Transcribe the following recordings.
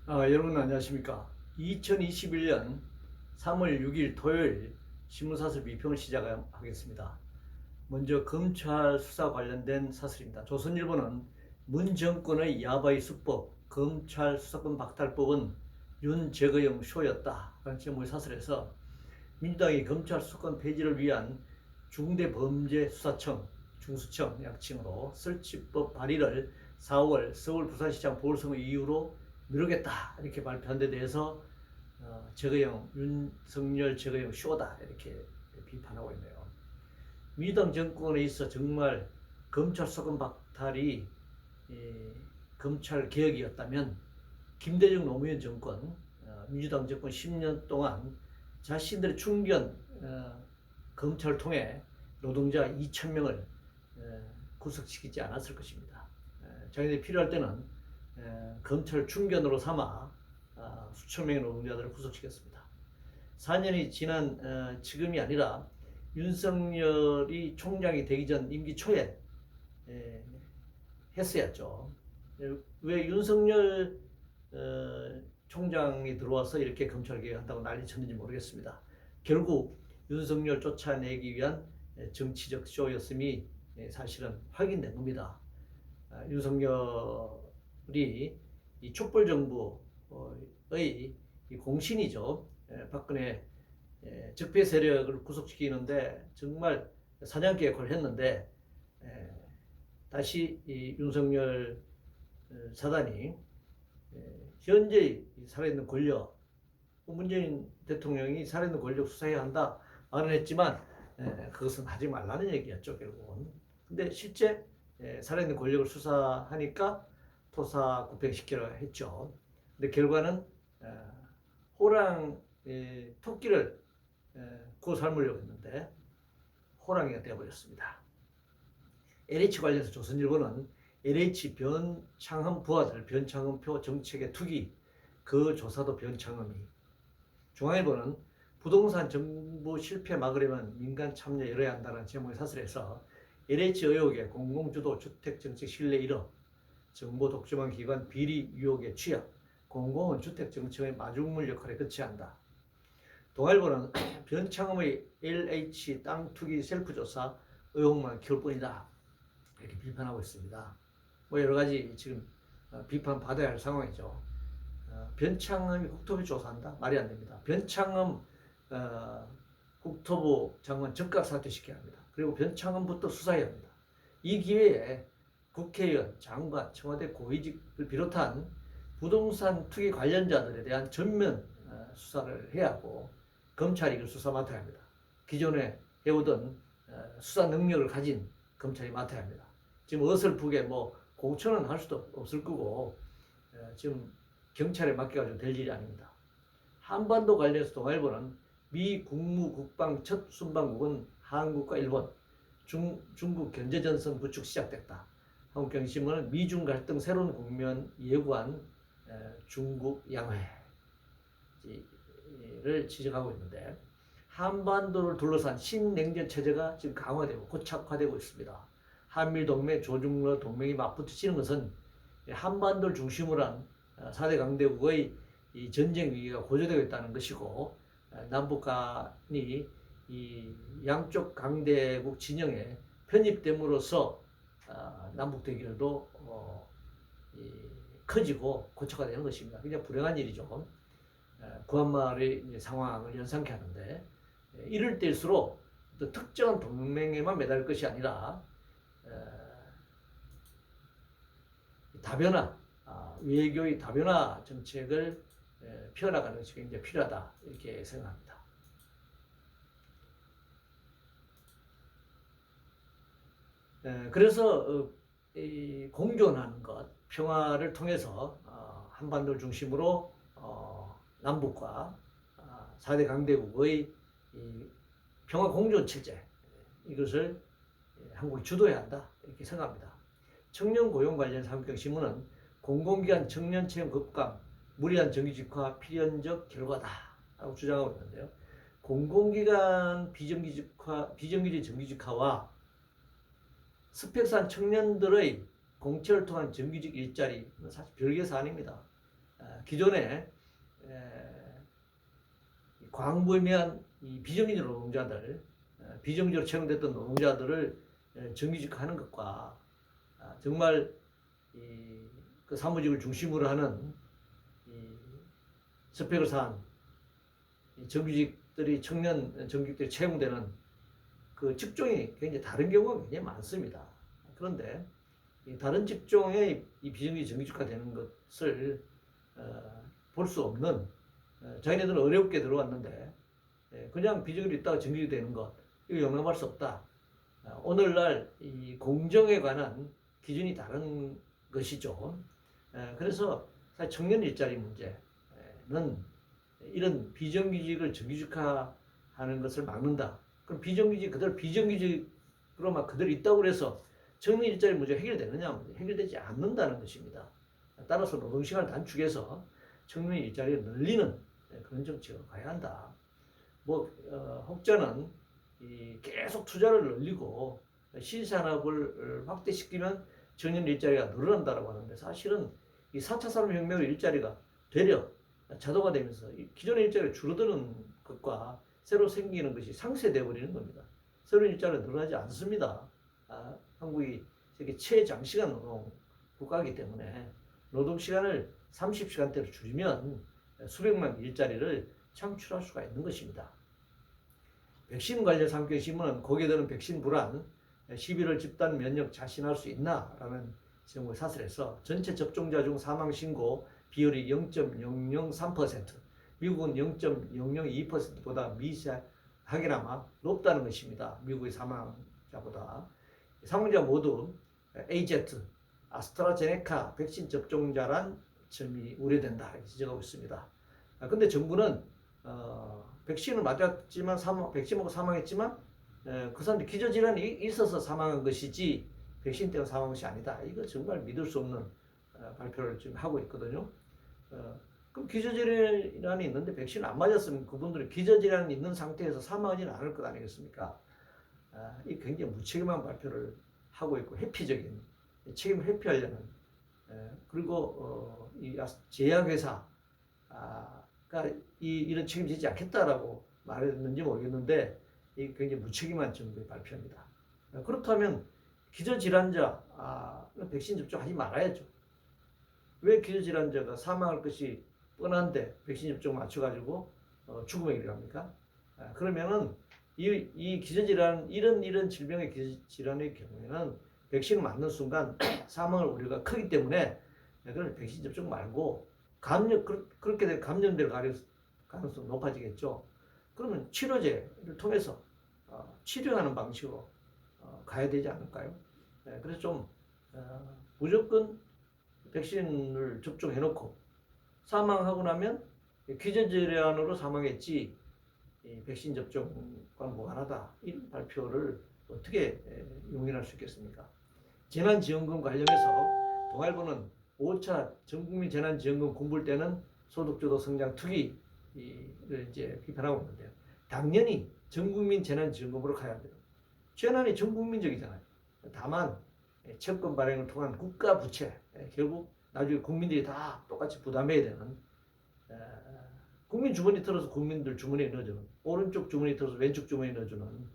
여러분 안녕하십니까. 2021년 3월 6일 토요일 신문사설 비평을 시작하겠습니다. 먼저 검찰 수사 관련된 사설입니다. 조선일보는 문 정권의 야바이 수법, 검찰 수사권 박탈법은 윤재거영 쇼였다 라는 제목의 사설에서 민주당이 검찰 수사권 폐지를 위한 중대범죄수사청, 중수청 약칭으로 설치법 발의를 4월 서울 부산시장 보궐선거 이후로 미루겠다 이렇게 발표한 데 대해서 재거영, 윤석열 재거영 쇼다 이렇게 비판하고 있네요. 민주당 정권에 있어 정말 검찰 수사권 박탈이 검찰 개혁이었다면 김대중 노무현 정권, 민주당 정권 10년 동안 자신들의 충견 검찰을 통해 노동자 2,000명을 구속시키지 않았을 것입니다. 자기들이 필요할 때는 검찰 충견으로 삼아 수천 명의 노동자들을 구속시켰습니다. 4년이 지난 지금이 아니라 윤석열이 총장이 되기 전 임기 초에 했어야죠. 왜 윤석열 총장이 들어와서 이렇게 검찰 개혁한다고 난리 쳤는지 모르겠습니다. 결국 윤석열 쫓아내기 위한 정치적 쇼였음이 사실은 확인된 겁니다. 윤석열이 이 촛불 정부의 공신이죠. 박근혜 적폐 세력을 구속시키는데 정말 사냥개 역할을 했는데 다시 이 윤석열 사단이 현재 살아있는 권력, 문재인 대통령이 살아있는 권력 수사해야 한다 말은 했지만 그것은 하지 말라는 얘기였죠, 결국은. 근데 실제 살아있는 권력을 수사하니까 토사구팽시키려 했죠. 근데 결과는 호랑 토끼를 구워 삶으려고 했는데 호랑이가 되어버렸습니다. LH 관련해서 조선일보는 LH 변창흠 부하들 변창흠표 정책의 투기 그 조사도 변창흠이, 중앙일보는 부동산 정부 실패 막으려면 민간 참여 열어야 한다는 제목의 사설에서 LH 의혹의 공공주도 주택정책 신뢰 일억, 정보 독점한 기관 비리 의혹의 취약, 공공은 주택정책의 마중물 역할에 그쳐야 한다. 동아일보는 변창흠의 LH 땅 투기 셀프조사 의혹만 키울 뿐이다 이렇게 비판하고 있습니다. 뭐 여러 가지 지금 비판 받아야 할 상황이죠. 변창흠이 국토부 조사한다? 말이 안 됩니다. 변창흠 국토부 장관 즉각 사퇴시켜야 합니다. 그리고 변창흠부터 수사해야 합니다. 이 기회에 국회의원, 장관, 청와대 고위직을 비롯한 부동산 투기 관련자들에 대한 전면 수사를 해야 하고 검찰이 이걸 수사 맡아야 합니다. 기존에 해오던 수사 능력을 가진 검찰이 맡아야 합니다. 지금 어설프게 뭐 공천은 할 수도 없을 거고 지금 경찰에 맡겨가지고 될 일이 아닙니다. 한반도 관련해서 동아일보는 미 국무국방 첫 순방국은 한국과 일본, 중국 견제전선 구축 시작됐다. 한국경신문은 미중 갈등 새로운 국면 예고한 중국 양회를 지적하고 있는데 한반도를 둘러싼 신냉전 체제가 지금 강화되고 고착화되고 있습니다. 한미동맹, 조중러 동맹이 맞붙으시는 것은 한반도를 중심으로 한 4대 강대국의 이 전쟁 위기가 고조되고 있다는 것이고 남북 간이 이 양쪽 강대국 진영에 편입됨으로써 남북 대결도 커지고 고착화되는 것입니다. 굉장히 불행한 일이죠. 구한말의 상황을 연상케 하는데 이럴 때일수록 특정한 동맹에만 매달릴 것이 아니라 다변화, 외교의 다변화 정책을 펴나가는 것이 굉장히 필요하다 이렇게 생각합니다. 그래서 공존하는 것, 평화를 통해서 한반도를 중심으로 남북과 4대 강대국의 평화 공존 체제 이것을 한국이 주도해야 한다 이렇게 생각합니다. 청년 고용 관련해서 한국경신문은 공공기관 청년 채용 급감, 무리한 정규직화 필연적 결과다라고 주장하고 있는데요. 공공기관 비정규직 정규직화와 스펙산 청년들의 공채를 통한 정규직 일자리 사실 별개 사안입니다. 기존에 광범위한 이 비정규직 노동자들, 비정규직으로 채용됐던 노동자들을 정규직화하는 것과 정말 그 사무직을 중심으로 하는 스펙을 쌓은 정규직들이 청년 정규직들이 채용되는 그 직종이 굉장히 다른 경우가 굉장히 많습니다. 그런데 다른 직종의 이 비정규직 정규직화되는 것을 볼 수 없는 자기네들은 어렵게 들어왔는데 그냥 비정규직이 있다가 정규직이 되는 것 이거 용납할 수 없다. 오늘날 이 공정에 관한 기준이 다른 것이죠. 그래서 사실 청년 일자리 문제는 이런 비정규직을 정규직화하는 것을 막는다. 그럼 비정규직 그대로 비정규직으로만 그대로 있다고 해서 청년 일자리 문제가 해결되느냐? 해결되지 않는다는 것입니다. 따라서 노동시간을 단축해서 청년 일자리를 늘리는 그런 정책으로 가야 한다. 혹자는 계속 투자를 늘리고 신산업을 확대시키면 청년 일자리가 늘어난다고 하는데 사실은 이 4차 산업혁명으로 일자리가 되려 자동화되면서 기존의 일자리가 줄어드는 것과 새로 생기는 것이 상쇄되어 버리는 겁니다. 새로운 일자리가 늘어나지 않습니다. 한국이 세계 최장시간 노동 국가이기 때문에 노동시간을 30시간대로 줄이면 수백만 일자리를 창출할 수가 있는 것입니다. 백신 관련 산경신문은 거기에 드는 백신 불안, 11월 집단 면역 자신할 수 있나? 라는 제목을 사설해서 전체 접종자 중 사망 신고 비율이 0.003%, 미국은 0.002%보다 미세하게나마 높다는 것입니다. 미국의 사망자보다. 사망자 모두 AZ, 아스트라제네카 백신 접종자란 점이 우려된다 이렇게 지적하고 있습니다. 근데 정부는 백신을 맞았지만 백신 먹고 사망했지만 그 사람들이 기저질환이 있어서 사망한 것이지 백신 때문에 사망한 것이 아니다. 이거 정말 믿을 수 없는 발표를 지금 하고 있거든요. 그럼 기저질환이 있는데 백신을 안 맞았으면 그분들은 기저질환이 있는 상태에서 사망하지는 않을 것 아니겠습니까? 이 굉장히 무책임한 발표를 하고 있고 회피적인 책임을 회피하려는 그리고 이 제약회사가 이런 책임지지 않겠다라고 말했는지 모르겠는데 이 굉장히 무책임한 정부의 발표입니다. 그렇다면 기저질환자 백신 접종하지 말아야죠. 왜 기저질환자가 사망할 것이 뻔한데 백신 접종 맞춰가지고 죽음에 이르합니까? 그러면은 이 기저질환 이런 질병의 기저질환의 경우에는 백신을 맞는 순간 사망할 우려가 크기 때문에 그런 백신 접종 말고 그렇게 되면 감염될 가능성이 높아지겠죠. 그러면 치료제를 통해서 치료하는 방식으로 가야 되지 않을까요? 그래서 좀 무조건 백신을 접종해놓고 사망하고 나면 기저질환으로 사망했지 백신 접종과 무관하다 이런 발표를 어떻게 용인할 수 있겠습니까? 재난지원금 관련해서 동아일보는 5차 전국민 재난지원금 공부할 때는 소득주도 성장 투기를 이제 비판하고 있는데요. 당연히 전국민 재난지원금으로 가야 합니다. 재난이 전국민적이잖아요. 다만 채권 발행을 통한 국가 부채 결국 나중에 국민들이 다 똑같이 부담해야 되는 국민 주머니 털어서 국민들 주머니에 넣어주는 오른쪽 주머니 털어서 왼쪽 주머니에 넣어주는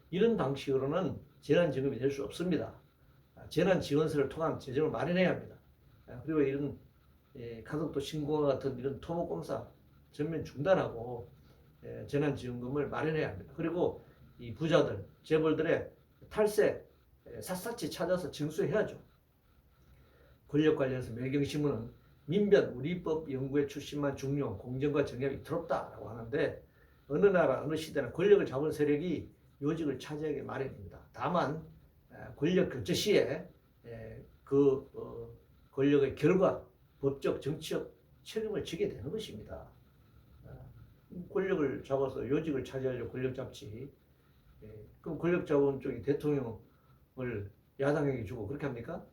이런 방식으로는 재난지원금이 될 수 없습니다. 재난지원서를 통한 재정을 마련해야 합니다. 그리고 이런 가덕도 신고와 같은 이런 토목공사 전면 중단하고 재난지원금을 마련해야 합니다. 그리고 이 부자들, 재벌들의 탈세 샅샅이 찾아서 징수해야죠. 권력 관련해서 매경신문은 민변 우리법 연구회 출신만 중용 공정과 정의가 위태롭다라고 하는데 어느 나라 어느 시대나 권력을 잡은 세력이 요직을 차지하기 마련입니다. 다만 권력 교체 시에 그 권력의 결과 법적 정치적 책임을 지게 되는 것입니다. 권력을 잡아서 요직을 차지하려고 권력 잡지 그럼 권력 잡은 쪽이 대통령을 야당에게 주고 그렇게 합니까?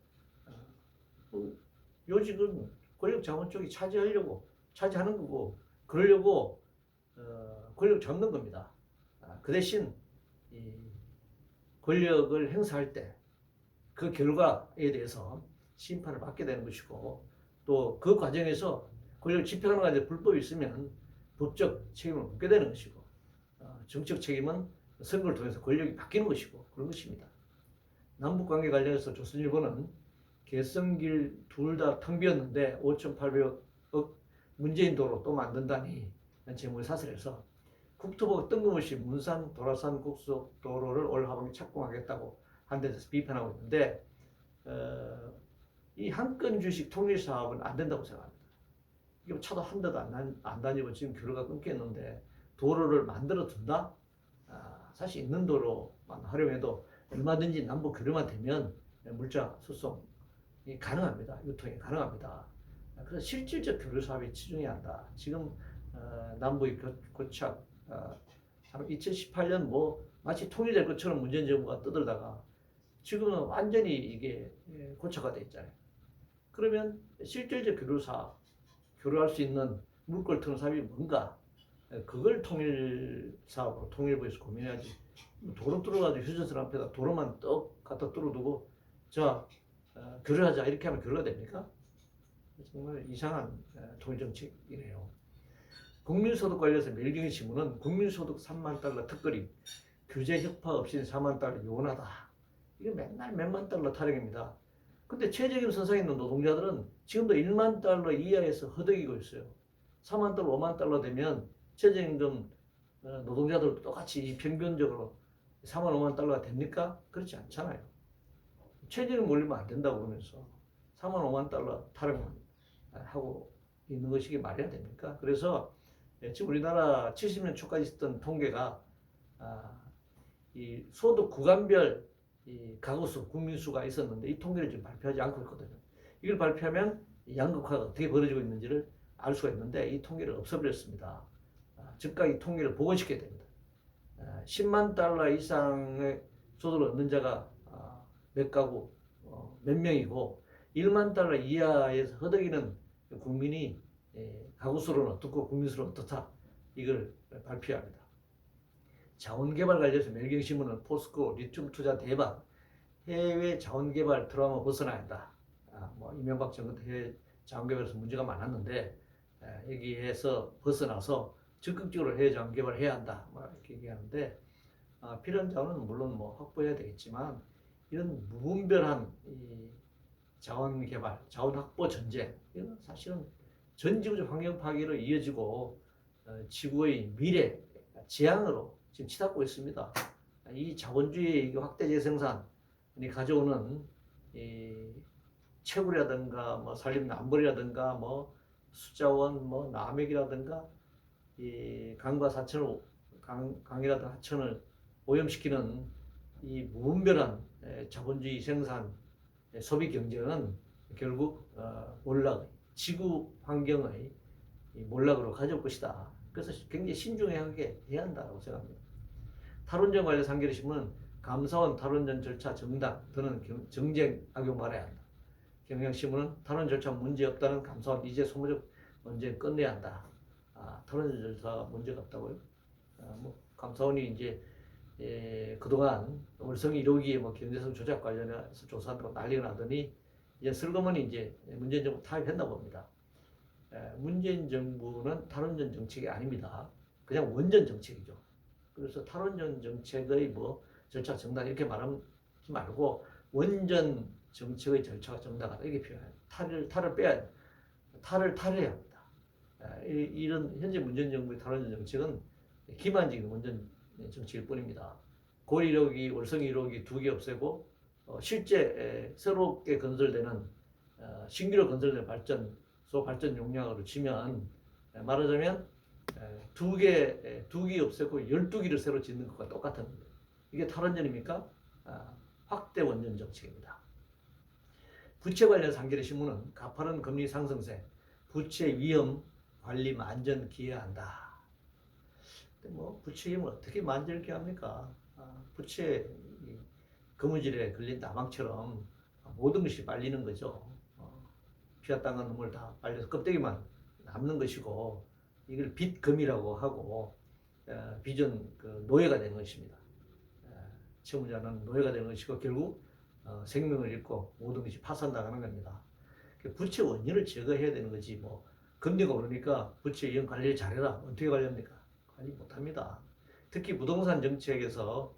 요직은 권력 잡은 쪽이 차지하는 거고 그러려고 권력 잡는 겁니다. 그 대신 이 권력을 행사할 때 그 결과에 대해서 심판을 받게 되는 것이고 또 그 과정에서 권력을 집행하는 과정에 불법이 있으면 법적 책임을 묻게 되는 것이고 정치적 책임은 선거를 통해서 권력이 바뀌는 것이고 그런 것입니다. 남북관계 관련해서 조선일보는 개성길 둘 다 텅 비었는데 5,800억 문재인 도로 또 만든다니 제목을 사설해서 국토부가 뜬금없이 문산 도라산 국속도로를 올 하반기 착공하겠다고 한 데서 비판하고 있는데 이 한 건 주식 통일 사업은 안 된다고 생각합니다. 이게 차도 한 대도 안 다니고 지금 교류가 끊겼는데 도로를 만들어 둔다? 사실 있는 도로만 활용해도 얼마든지 남북 교류만 되면 물자 수송이 가능합니다. 유통이 가능합니다. 그래서 실질적 교류 사업에 치중해야 한다. 지금 남북이 고착 2018년 뭐 마치 통일될 것처럼 문재인 정부가 떠들다가 지금은 완전히 이게 고착화되어 있잖아요. 그러면 실질적 교류 사업, 교류할 수 있는 물꼬를 트는 사업이 뭔가? 그걸 통일 사업으로 통일부에서 고민해야지. 도로 뚫어가지고 휴전선 앞에다 도로만 떡 갖다 뚫어두고 자 교류하자 이렇게 하면 교류가 됩니까? 정말 이상한 통일 정책이네요. 국민소득 관련해서 매일경제 신문은 국민소득 3만 달러 특거리 규제 혁파 없이는 4만 달러 요원하다. 이게 맨날 몇만 달러 타령입니다. 근데 최저임금 선상에 있는 노동자들은 지금도 1만 달러 이하에서 허덕이고 있어요. 4만 달러, 5만 달러 되면 최저임금 노동자들도 똑같이 평균적으로 4만, 5만 달러가 됩니까? 그렇지 않잖아요. 최저임금 올리면 안 된다고 그러면서 4만, 5만 달러 타령만 하고 있는 것이 말이 안 됩니까? 그래서 지금 우리나라 70년 초까지 있었던 통계가 이 소득 구간별 이 가구수, 국민수가 있었는데 이 통계를 지금 발표하지 않고 있거든요. 이걸 발표하면 양극화가 어떻게 벌어지고 있는지를 알 수가 있는데 이 통계를 없애버렸습니다. 즉각 이 통계를 복원시켜야 됩니다. 10만 달러 이상의 소득을 얻는 자가 몇 가구, 몇 명이고 1만 달러 이하에서 허덕이는 국민이 가구수로는 어떻고 국민수로는 어떻다. 이걸 발표해야 합니다. 자원개발 관련해서 매일경신문은 포스코 리튬 투자 대박, 해외 자원개발 트라우마 벗어나야 한다. 뭐 이명박 정부 때 해외 자원개발에서 문제가 많았는데 여기에서 벗어나서 적극적으로 해외 자원개발을 해야 한다. 뭐 이렇게 얘기하는데 필요한 자원은 물론 뭐 확보해야 되겠지만 이런 무분별한 이 자원개발, 자원확보 전쟁 이건 사실은 전 지구적 환경 파괴로 이어지고 지구의 미래 재앙으로 지금 치닫고 있습니다. 이 자본주의 확대 재생산이 가져오는 이 채굴이라든가 뭐 산림남벌이라든가 뭐 수자원 뭐 남획이라든가 이 강과 사천을 강이라든가 하천을 오염시키는 이 무분별한 자본주의 생산 소비 경쟁은 결국 몰락의 지구 환경의 몰락으로 가져올 것이다. 그래서 굉장히 신중하게 해야 한다고 생각합니다. 탈원전 관련 한겨레신문은 감사원 탈원전 절차 정당 또는 정쟁 악용 말아야 한다. 경향신문은 탈원전 절차 문제 없다는 감사원 이제 소모적 문제 끝내야 한다. 탈원전 절차가 문제가 없다고요? 뭐 감사원이 이제 그동안 월성 1호기의 뭐 경제성 조작 관련해서 조사한다고 난리가 나더니 이제 슬그머니 이제 문재인 정부 타협했나 봅니다. 문재인 정부는 탈원전 정책이 아닙니다. 그냥 원전 정책이죠. 그래서 탈원전 정책의 뭐 절차 정당 이렇게 말하지 말고 원전 정책의 절차가 정당하다 이렇게 표현해요. 탈을 빼야 탈을 탈해야 합니다. 이런 현재 문재인 정부의 탈원전 정책은 기만적인 원전 정책일 뿐입니다. 고리 1호기, 월성 1호기 2개 없애고 실제 새롭게 건설되는 신규로 건설된 발전소 발전 용량으로 치면 말하자면 2개 없애고 12기를 새로 짓는 것과 똑같은 거예요. 이게 탈원전입니까? 확대 원전 정책입니다. 부채 관련 한겨레신문은 가파른 금리 상승세, 부채 위험 관리 만전 기해야 한다. 근데 뭐 부채 위험을 어떻게 만들게 합니까? 부채 거무줄에 걸린 나방처럼 모든 것이 빨리는 거죠. 피와 땀과 눈물 다 빨려서 껍데기만 남는 것이고 이걸 빚금이라고 하고 빚은 그 노예가 되는 것입니다. 채무자는 노예가 되는 것이고 결국 생명을 잃고 모든 것이 파산당하는 겁니다. 부채 원인을 제거해야 되는 거지 뭐 금리가 오르니까 부채 이형 관리 잘해라. 어떻게 관리합니까? 관리 못합니다. 특히 부동산 정책에서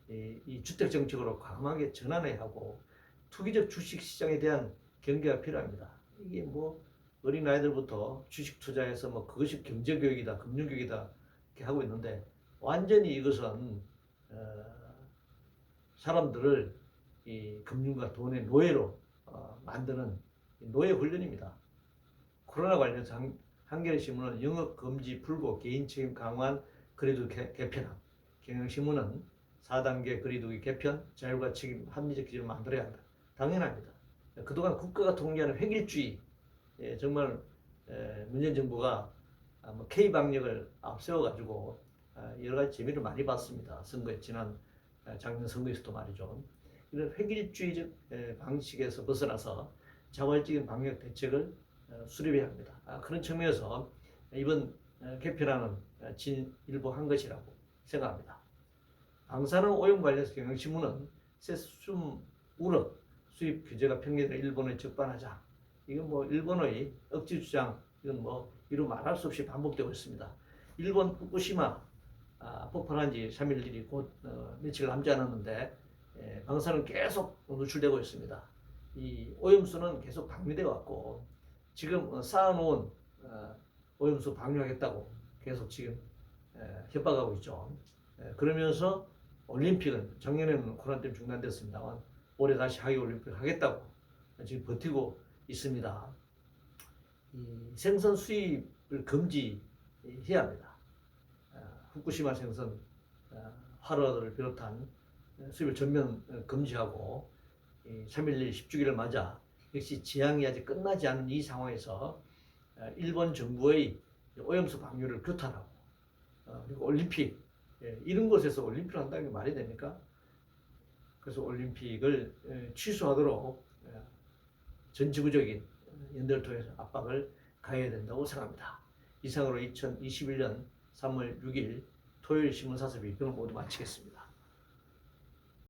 이 주택 정책으로 과감하게 전환해야 하고 투기적 주식 시장에 대한 경계가 필요합니다. 이게 뭐 어린 아이들부터 주식 투자해서 뭐 그것이 경제 교육이다, 금융 교육이다 이렇게 하고 있는데 완전히 이것은 사람들을 이 금융과 돈의 노예로 만드는 노예 훈련입니다. 코로나 관련해서 한겨레 신문은 영업 금지 불고 개인 책임 강화한 거리두기 개편함. 경향신문은 4단계 거리두기 개편, 자율과 책임 합리적 기준을 만들어야 한다. 당연합니다. 그동안 국가가 통제하는 획일주의, 정말 문재인 정부가 K 방역을 앞세워가지고 여러 가지 재미를 많이 봤습니다. 선거에 지난 작년 선거에서도 말이죠. 이런 획일주의적 방식에서 벗어나서 자발적인 방역 대책을 수립해야 합니다. 그런 측면에서 이번 개편안은 진일보한 것이라고 생각합니다. 방사능 오염 관련해서 경향신문은 세슘 우럭 수입 규제가 평균으로 일본에 적반하자. 이건 뭐 일본의 억지 주장, 이건 뭐 이루 말할 수 없이 반복되고 있습니다. 일본 후쿠시마 폭발한 지 3일이 곧 며칠 남지 않았는데 방사능 계속 노출되고 있습니다. 이 오염수는 계속 방류되어 왔고 지금 쌓아놓은 오염수 방류하겠다고 계속 지금 협박하고 있죠. 그러면서 올림픽은 작년에는 코로나 때문에 중단됐습니다만 올해 다시 하계 올림픽 하겠다고 지금 버티고 있습니다. 이 생선 수입을 금지해야 합니다. 후쿠시마 생선, 화로를 비롯한 수입을 전면 금지하고 3.11 10주기를 맞아 역시 재앙이 아직 끝나지 않은 이 상황에서 일본 정부의 오염수 방류를 규탄하고 그리고 올림픽 이런 곳에서 올림픽을 한다는 게 말이 됩니까? 그래서 올림픽을 취소하도록 전 지구적인 연대를 통해서 압박을 가해야 된다고 생각합니다. 이상으로 2021년 3월 6일 토요일 신문사설 비평을 모두 마치겠습니다.